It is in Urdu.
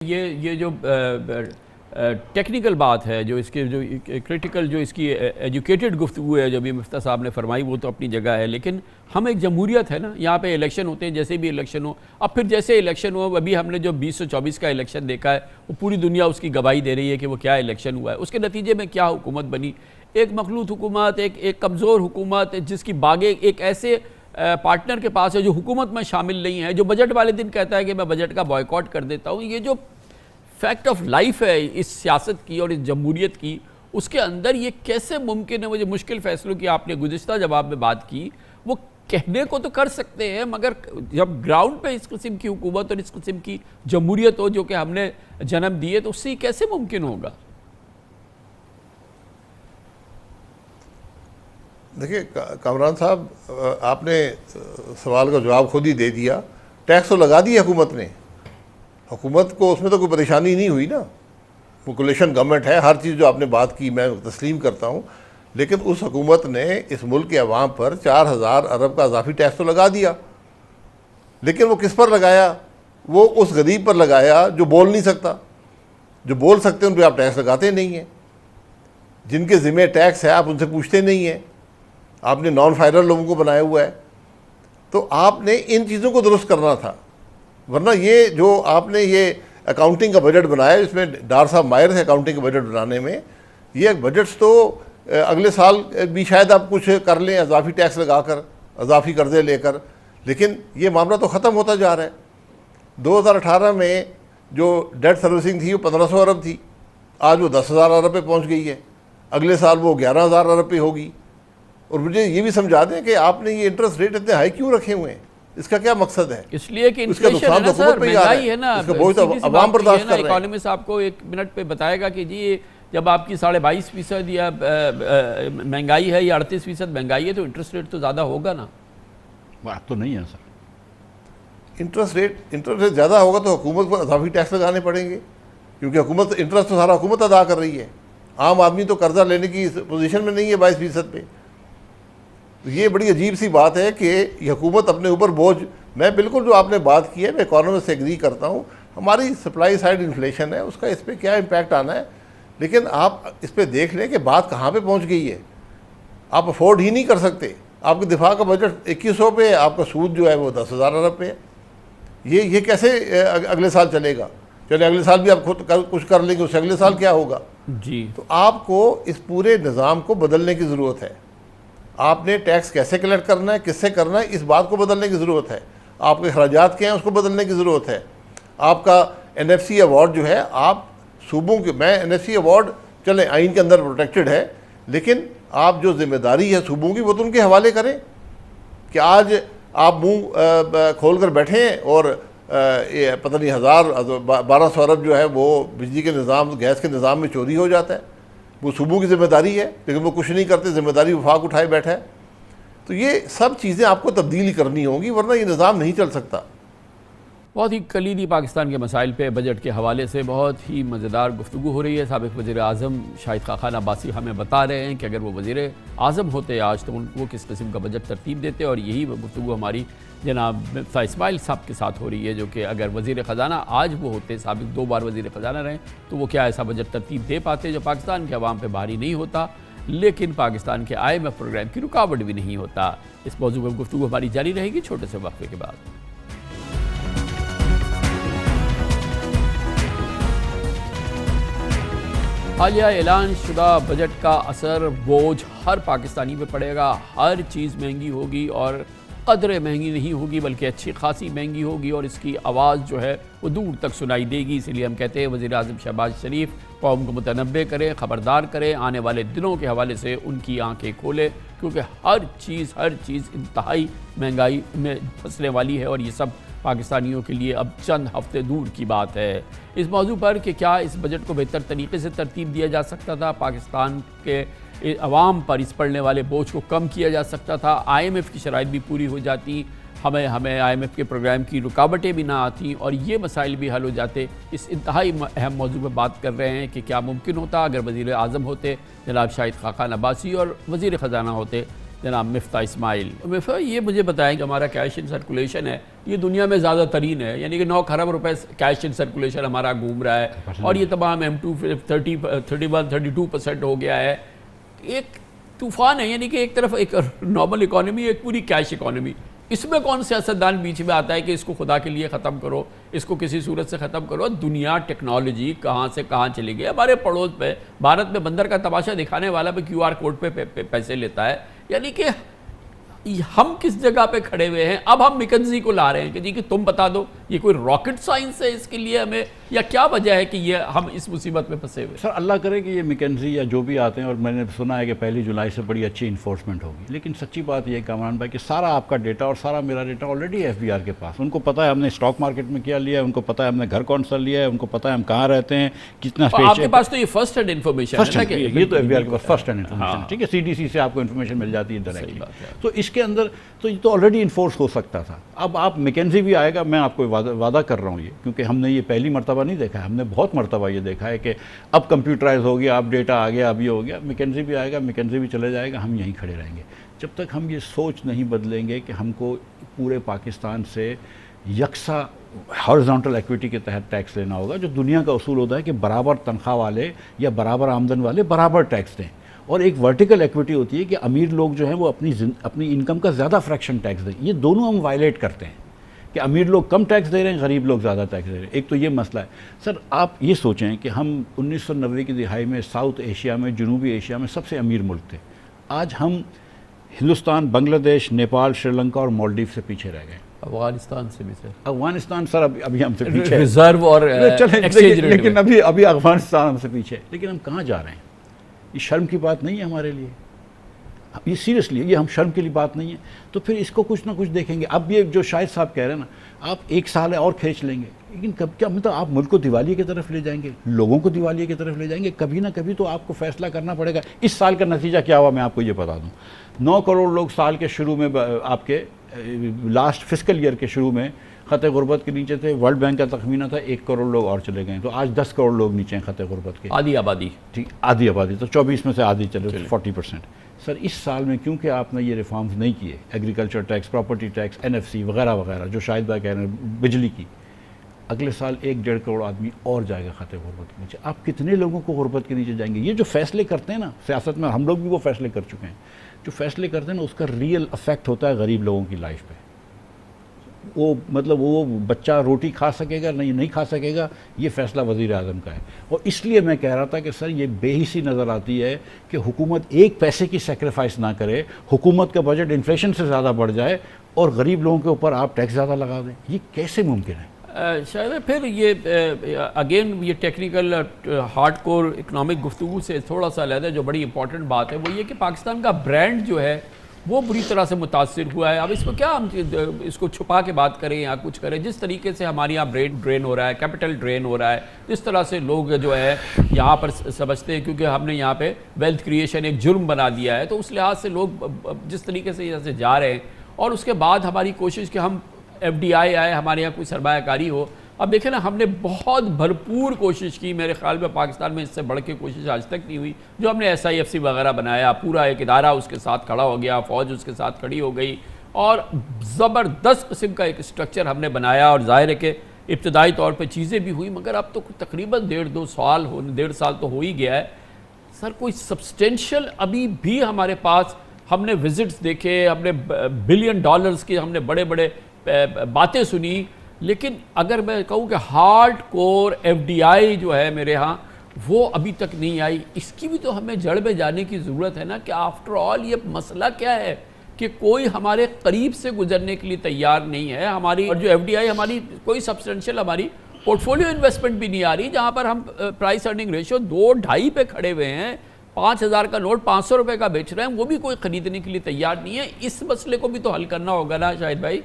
یہ جو ٹیکنیکل بات ہے، جو اس کے جو کریٹیکل جو اس کی ایجوکیٹڈ گفتگو ہے جو ابھی مفتیٰ صاحب نے فرمائی، وہ تو اپنی جگہ ہے، لیکن ہم ایک جمہوریت ہے نا، یہاں پہ الیکشن ہوتے ہیں، جیسے بھی الیکشن ہو، اب پھر جیسے الیکشن ہو، ابھی ہم نے جو 2024 کا الیکشن دیکھا ہے، وہ پوری دنیا اس کی گواہی دے رہی ہے کہ وہ کیا الیکشن ہوا ہے، اس کے نتیجے میں کیا حکومت بنی، ایک مخلوط حکومت، ایک کمزور حکومت، جس کی باغیں ایک ایسے پارٹنر کے پاس ہے جو حکومت میں شامل نہیں ہے، جو بجٹ والے دن کہتا ہے کہ میں بجٹ کا بائیکاٹ کر دیتا ہوں۔ یہ جو فیکٹ آف لائف ہے اس سیاست کی اور اس جمہوریت کی، اس کے اندر یہ کیسے ممکن ہے؟ وہ جو مشکل فیصلوں کی آپ نے گزشتہ جواب میں بات کی، وہ کہنے کو تو کر سکتے ہیں، مگر جب گراؤنڈ پہ اس قسم کی حکومت اور اس قسم کی جمہوریت ہو جو کہ ہم نے جنم دی ہے، تو اس سے کیسے ممکن ہوگا؟ دیکھیے کامران صاحب، آپ نے سوال کا جواب خود ہی دے دیا۔ ٹیکس تو لگا دیا حکومت نے، حکومت کو اس میں تو کوئی پریشانی نہیں ہوئی نا، پاپولیشن گورنمنٹ ہے، ہر چیز جو آپ نے بات کی میں تسلیم کرتا ہوں، لیکن اس حکومت نے اس ملک کے عوام پر 4000 ارب کا اضافی ٹیکس تو لگا دیا، لیکن وہ کس پر لگایا؟ وہ اس غریب پر لگایا جو بول نہیں سکتا۔ جو بول سکتے ہیں ان پہ آپ ٹیکس لگاتے نہیں ہیں، جن کے ذمہ ٹیکس ہے آپ ان سے پوچھتے نہیں ہیں، آپ نے نان فائرر لوگوں کو بنایا ہوا ہے۔ تو آپ نے ان چیزوں کو درست کرنا تھا، ورنہ یہ جو آپ نے یہ اکاؤنٹنگ کا بجٹ بنایا، اس میں ڈار صاحب ماہر ہے اکاؤنٹنگ کا بجٹ بنانے میں، یہ بجٹس تو اگلے سال بھی شاید آپ کچھ کر لیں اضافی ٹیکس لگا کر، اضافی قرضے لے کر، لیکن یہ معاملہ تو ختم ہوتا جا رہا ہے۔ 2018 میں جو ڈیٹ سروسنگ تھی وہ 1500 ارب تھی، آج وہ 10,000 ارب پہ پہنچ گئی ہے، اگلے سال وہ 11,000 ارب پہ ہوگی۔ اور مجھے یہ بھی سمجھا دیں کہ آپ نے یہ انٹرسٹ ریٹ اتنے ہائی کیوں رکھے ہوئے ہیں؟ اس کا کیا مقصد ہے؟ اس لیے کہ انفلیشن ہے نا سر، مہنگائی ہے نا، اس کا بوجھ تو عوام برداشت کر رہے ہیں۔ اکانومسٹ آپ کو ایک منٹ پہ بتائے گا کہ جی جب آپ کی 22.5% یا مہنگائی ہے یا 38% مہنگائی ہے تو انٹرسٹ ریٹ تو زیادہ ہوگا نا۔ بات تو نہیں ہے سر، انٹرسٹ ریٹ زیادہ ہوگا تو حکومت پر اضافی ٹیکس لگانے پڑیں گے، کیونکہ حکومت انٹرسٹ تو سارا حکومت ادا کر رہی ہے، عام آدمی تو قرضہ لینے کی پوزیشن میں نہیں ہے 22% پہ۔ یہ بڑی عجیب سی بات ہے کہ یہ حکومت اپنے اوپر بوجھ، میں بالکل جو آپ نے بات کی ہے میں اکانومسٹ سے ایگری کرتا ہوں، ہماری سپلائی سائڈ انفلیشن ہے، اس کا اس پہ کیا امپیکٹ آنا ہے، لیکن آپ اس پہ دیکھ لیں کہ بات کہاں پہ پہنچ گئی ہے۔ آپ افورڈ ہی نہیں کر سکتے، آپ کے دفاع کا بجٹ 2100 پہ ہے، آپ کا سود جو ہے وہ 10,000 ارب پہ ہے۔ یہ کیسے اگلے سال چلے گا؟ چلے اگلے سال بھی آپ خود کچھ کر لیں گے، اس سے اگلے سال کیا ہوگا؟ جی تو آپ کو اس پورے نظام کو بدلنے کی ضرورت ہے۔ آپ نے ٹیکس کیسے کلیکٹ کرنا ہے، کس سے کرنا ہے، اس بات کو بدلنے کی ضرورت ہے۔ آپ کے اخراجات کیا ہیں، اس کو بدلنے کی ضرورت ہے۔ آپ کا NFC ایوارڈ جو ہے، آپ صوبوں کے، میں NFC ایوارڈ چلیں آئین کے اندر پروٹیکٹڈ ہے، لیکن آپ جو ذمہ داری ہے صوبوں کی وہ تو ان کے حوالے کریں کہ آج آپ منہ کھول کر بیٹھے ہیں اور پتہ نہیں 1200 ارب جو ہے وہ بجلی کے نظام، گیس کے نظام میں چوری ہو جاتا ہے، وہ صوبوں کی ذمہ داری ہے، لیکن وہ کچھ نہیں کرتے، ذمہ داری وفاق اٹھائے بیٹھا ہے۔ تو یہ سب چیزیں آپ کو تبدیلی کرنی ہوں گی، ورنہ یہ نظام نہیں چل سکتا۔ بہت ہی کلیدی پاکستان کے مسائل پہ بجٹ کے حوالے سے بہت ہی مزیدار گفتگو ہو رہی ہے۔ سابق وزیر اعظم شاہد خاقان عباسی ہمیں بتا رہے ہیں کہ اگر وہ وزیر اعظم ہوتے آج تو وہ کس قسم کا بجٹ ترتیب دیتے، اور یہی گفتگو ہماری جناب مفتیٰ اسماعیل صاحب کے ساتھ ہو رہی ہے، جو کہ اگر وزیر خزانہ آج وہ ہوتے، سابق 2 بار وزیر خزانہ رہے، تو وہ کیا ایسا بجٹ ترتیب دے پاتے جو پاکستان کے عوام پہ بھاری نہیں ہوتا، لیکن پاکستان کے IMF پروگرام کی رکاوٹ بھی نہیں ہوتا۔ اس موضوع پر گفتگو ہماری جاری رہے گی چھوٹے سے وقفے کے بعد۔ حالیہ اعلان شدہ بجٹ کا اثر، بوجھ ہر پاکستانی پہ پڑے گا، ہر چیز مہنگی ہوگی، اور قدرے مہنگی نہیں ہوگی بلکہ اچھی خاصی مہنگی ہوگی، اور اس کی آواز جو ہے وہ دور تک سنائی دے گی۔ اس لیے ہم کہتے ہیں وزیر اعظم شہباز شریف قوم کو متنبہ کریں، خبردار کریں، آنے والے دنوں کے حوالے سے ان کی آنکھیں کھولیں، کیونکہ ہر چیز انتہائی مہنگائی میں پھنسنے والی ہے، اور یہ سب پاکستانیوں کے لیے اب چند ہفتے دور کی بات ہے۔ اس موضوع پر کہ کیا اس بجٹ کو بہتر طریقے سے ترتیب دیا جا سکتا تھا، پاکستان کے عوام پر اس پڑنے والے بوجھ کو کم کیا جا سکتا تھا، IMF کی شرائط بھی پوری ہو جاتی، ہمیں IMF کے پروگرام کی رکاوٹیں بھی نہ آتی، اور یہ مسائل بھی حل ہو جاتے۔ اس انتہائی اہم موضوع پر بات کر رہے ہیں کہ کیا ممکن ہوتا اگر وزیر اعظم ہوتے جناب شاہد خاقان عباسی اور وزیر خزانہ ہوتے جناب مفتاح اسماعیل. مفتاح یہ مجھے بتائیں کہ ہمارا کیش ان سرکولیشن ہے یہ دنیا میں زیادہ ترین ہے, یعنی کہ 9 خرب روپے کیش ان سرکولیشن ہمارا گھوم رہا ہے, اور یہ تمام M2 31-32% ہو گیا ہے. ایک طوفان ہے, یعنی کہ ایک طرف ایک نارمل اکانومی, ایک پوری کیش اکانومی. اس میں کون سیاستدان بیچ میں آتا ہے کہ اس کو خدا کے لیے ختم کرو, اس کو کسی صورت سے ختم کرو؟ دنیا ٹیکنالوجی کہاں سے کہاں چلی گئی. ہمارے پڑوس پہ بھارت میں بندر کا تماشا دکھانے والا بھی QR کوڈ پہ پیسے لیتا ہے. یعنی کہ ہم کس جگہ پہ کھڑے ہوئے ہیں؟ اب ہم مکنزی کو لا رہے ہیں کہ جی کہ تم بتا دو, یہ کوئی راکٹ سائنس ہے اس کے لیے ہمیں, یا کیا وجہ ہے کہ یہ ہم اس مصیبت میں پھنسے ہوئے؟ سر اللہ کرے کہ یہ مکنزی یا جو بھی آتے ہیں, اور میں نے سنا ہے کہ 1 جولائی سے بڑی اچھی انفورسمنٹ ہوگی, لیکن سچی بات یہ ہے کامران بھائی کہ سارا آپ کا ڈیٹا اور سارا میرا ڈیٹا آلریڈی FBR کے پاس. ان کو پتہ ہے ہم نے اسٹاک مارکیٹ میں کیا لیا ہے, ان کو پتہ ہے ہم نے گھر کون سا لیا ہے, ان کو پتہ ہے ہم کہاں رہتے ہیں, کتنا آپ کے پاس تو یہ فرسٹ ہینڈ انفارمیشن ہے. یہ تو FBR کے پاس فرسٹ ہینڈ انفارمیشن, ٹھیک ہے, CDC سے آپ کو انفارمیشن مل جاتی ہے ڈائریکٹلی. تو اس کے اندر تو یہ تو آلریڈی انفورس ہو سکتا تھا. اب آپ مکنزی بھی آئے گا, میں آپ کو وعدہ کر رہا ہوں یہ, کیونکہ ہم نے یہ پہلی مرتبہ نہیں دیکھا ہے, ہم نے بہت مرتبہ یہ دیکھا ہے کہ اب کمپیوٹرائز ہو گیا, اب ڈیٹا آ گیا, اب یہ ہو گیا. مکنزی بھی آئے گا, مکنزی بھی چلے جائے گا, ہم یہیں کھڑے رہیں گے جب تک ہم یہ سوچ نہیں بدلیں گے کہ ہم کو پورے پاکستان سے یکساں ہارزونٹل ایکویٹی کے تحت ٹیکس لینا ہوگا. جو دنیا کا اصول ہوتا ہے کہ برابر تنخواہ والے یا برابر آمدن والے برابر ٹیکس دیں, اور ایک ورٹیکل ایکویٹی ہوتی ہے کہ امیر لوگ جو ہیں وہ اپنی انکم کا زیادہ فریکشن ٹیکس دیں. یہ دونوں ہم وائلیٹ کرتے ہیں کہ امیر لوگ کم ٹیکس دے رہے ہیں, غریب لوگ زیادہ ٹیکس دے رہے ہیں. ایک تو یہ مسئلہ ہے. سر آپ یہ سوچیں کہ ہم 1990 کی دہائی میں ساؤتھ ایشیا میں, جنوبی ایشیا میں سب سے امیر ملک تھے. آج ہم ہندوستان, بنگلہ دیش, نیپال, سری لنکا اور مالدیو سے پیچھے رہ گئے. افغانستان سے بھی سر, افغانستان سر ابھی ہم سے پیچھے ہے, ریزرو اور ایکسچینج ریٹ, لیکن ابھی افغانستان ہم سے پیچھے ہے. لیکن ہم کہاں جا رہے ہیں؟ یہ شرم کی بات نہیں ہے ہمارے لیے, یہ سیریسلی یہ ہم شرم کے لیے بات نہیں ہے. تو پھر اس کو کچھ نہ کچھ دیکھیں گے. اب یہ جو شاہد صاحب کہہ رہے ہیں نا, آپ 1 سال اور کھینچ لیں گے, لیکن کب کیا مطلب آپ ملک کو دیوالیے کی طرف لے جائیں گے, لوگوں کو دیوالیے کی طرف لے جائیں گے. کبھی نہ کبھی تو آپ کو فیصلہ کرنا پڑے گا. اس سال کا نتیجہ کیا ہوا میں آپ کو یہ بتا دوں. 9 کروڑ لوگ سال کے شروع میں, آپ کے لاسٹ فسکل ایئر کے شروع میں خط غربت کے نیچے تھے. ورلڈ بینک کا تخمینہ تھا 1 کروڑ لوگ اور چلے گئے. تو آج 10 کروڑ لوگ نیچے ہیں خط غربت کے, آدھی آبادی. ٹھیک, آدھی آبادی. تو 24 میں سے آدھی چلے, 40%. سر اس سال میں کیونکہ آپ نے یہ ریفارمز نہیں کیے, agriculture tax, property tax, NFC وغیرہ وغیرہ, جو شاہد بھائی کہہ رہے ہیں, بجلی کی, اگلے سال 1-1.5 کروڑ آدمی اور جائے گا خط غربت کے نیچے. آپ کتنے لوگوں کو غربت کے نیچے جائیں گے؟ یہ جو فیصلے کرتے ہیں نا سیاست میں, ہم لوگ بھی وہ فیصلے کر چکے ہیں, جو فیصلے کرتے ہیں نا اس کا ریئل افیکٹ ہوتا ہے غریب لوگوں کی لائف پہ. وہ مطلب وہ بچہ روٹی کھا سکے گا نہیں کھا سکے گا, یہ فیصلہ وزیر اعظم کا ہے. اور اس لیے میں کہہ رہا تھا کہ سر یہ بے حسی نظر آتی ہے کہ حکومت 1 پیسے کی سیکریفائس نہ کرے, حکومت کا بجٹ انفلیشن سے زیادہ بڑھ جائے اور غریب لوگوں کے اوپر آپ ٹیکس زیادہ لگا دیں. یہ کیسے ممکن ہے؟ شاید پھر یہ اگین یہ ٹیکنیکل ہارڈ کور اکنامک گفتگو سے تھوڑا سا علیحدہ جو بڑی امپورٹنٹ بات ہے وہ یہ کہ پاکستان کا برانڈ جو ہے وہ بری طرح سے متاثر ہوا ہے. اب اس کو کیا ہم اس کو چھپا کے بات کریں یا کچھ کریں؟ جس طریقے سے ہمارے یہاں برین ڈرین ہو رہا ہے, کیپٹل ڈرین ہو رہا ہے, اس طرح سے لوگ جو ہے یہاں پر سمجھتے ہیں کیونکہ ہم نے یہاں پہ ویلتھ کریشن ایک جرم بنا دیا ہے, تو اس لحاظ سے لوگ جس طریقے سے یہاں سے جا رہے ہیں. اور اس کے بعد ہماری کوشش کہ ہم FDI آئے, ہمارے یہاں کوئی سرمایہ کاری ہو. اب دیکھیں نا, ہم نے بہت بھرپور کوشش کی, میرے خیال میں پاکستان میں اس سے بڑھ کے کوشش آج تک نہیں ہوئی. جو ہم نے SIFC وغیرہ بنایا, پورا ایک ادارہ اس کے ساتھ کھڑا ہو گیا, فوج اس کے ساتھ کھڑی ہو گئی, اور زبردست قسم کا ایک اسٹرکچر ہم نے بنایا. اور ظاہر ہے کہ ابتدائی طور پہ چیزیں بھی ہوئی, مگر اب تو تقریباً 1.5 سال تو ہو ہی گیا ہے. سر کوئی سبسٹینشل ابھی بھی ہمارے پاس, ہم نے وزٹس دیکھے, ہم نے $1 بلین کی ہم نے بڑے بڑے باتیں سنی, لیکن اگر میں کہوں کہ ہارڈ کور FDI جو ہے میرے ہاں وہ ابھی تک نہیں آئی. اس کی بھی تو ہمیں جڑ میں جانے کی ضرورت ہے نا, کہ آفٹر آل یہ مسئلہ کیا ہے کہ کوئی ہمارے قریب سے گزرنے کے لیے تیار نہیں ہے. ہماری اور جو FDI ہماری کوئی سبسٹینشل ہماری پورٹ فولیو انویسٹمنٹ بھی نہیں آ رہی, جہاں پر ہم پرائس ارننگ ریشو 2-2.5 پہ کھڑے ہوئے ہیں. 5,000 کا نوٹ 500 روپے کا بیچ رہے ہیں, وہ بھی کوئی خریدنے کے لیے تیار نہیں ہے. اس مسئلے کو بھی تو حل کرنا ہوگا نا شاہد بھائی.